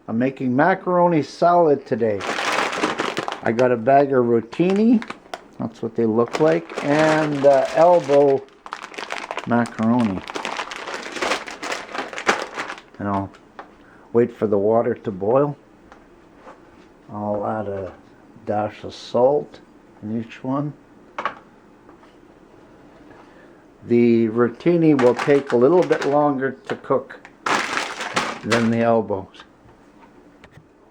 I'm making macaroni salad today. I got a bag of rotini, that's what they look like, and elbow macaroni. And I'll wait for the water to boil. I'll add a dash of salt in each one. The rotini will take a little bit longer to cook than the elbows.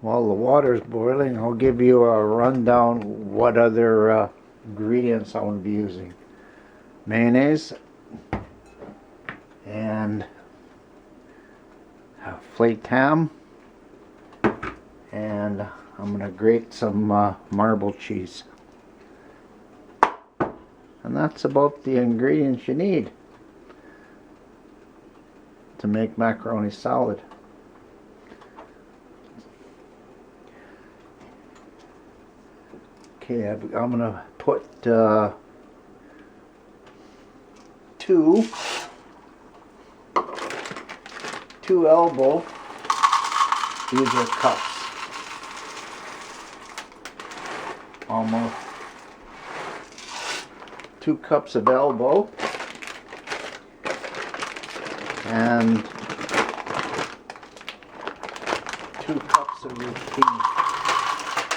While the water is boiling, I'll give you a rundown what other ingredients I'm going to be using. Mayonnaise and flaked ham, and I'm going to grate some marble cheese. And that's about the ingredients you need to make macaroni salad. Okay, I'm going to put two elbow, these are cups, almost 2 cups of elbow, and 2 cups of rotini.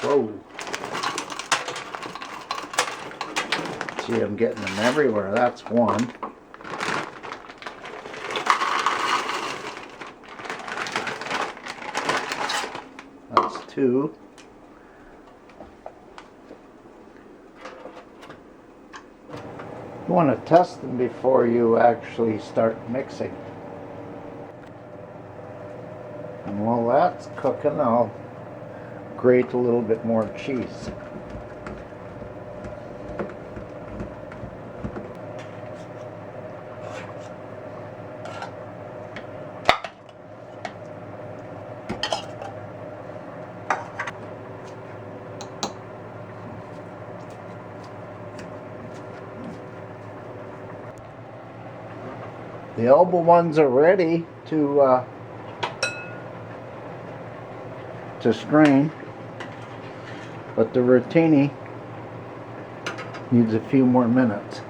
Whoa. See, I'm getting them everywhere. That's one. That's 2. You want to test them before you actually start mixing. And while that's cooking, I'll grate a little bit more cheese. The elbow ones are ready to strain, but the rotini needs a few more minutes.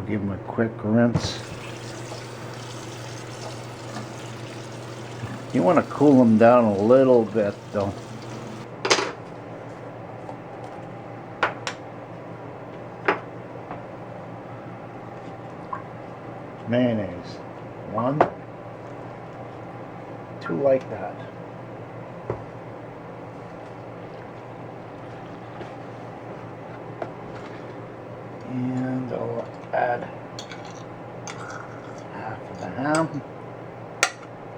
Give them a quick rinse. You want to cool them down a little bit though. Mayonnaise. 1, 2 like that. And I'll add half of the ham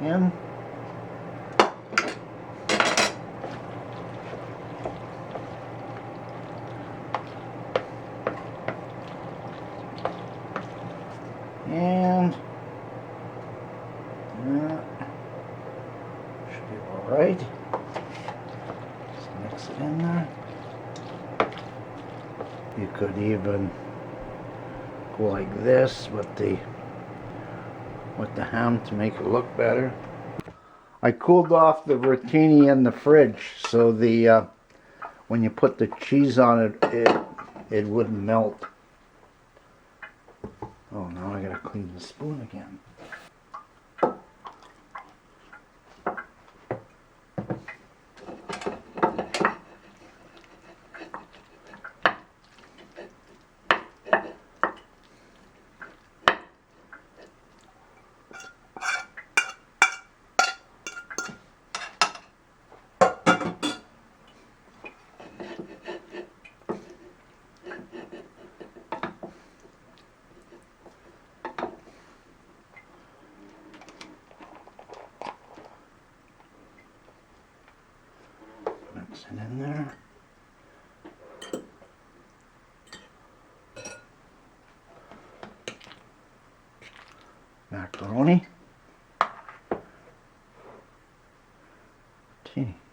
in. And that should be alright. Just mix it in there. You could even go like this with the ham to make it look better. I cooled off the rotini in the fridge so the when you put the cheese on it wouldn't melt. Oh, now I gotta clean the spoon again. Mix it in there. macaroni. Rotini.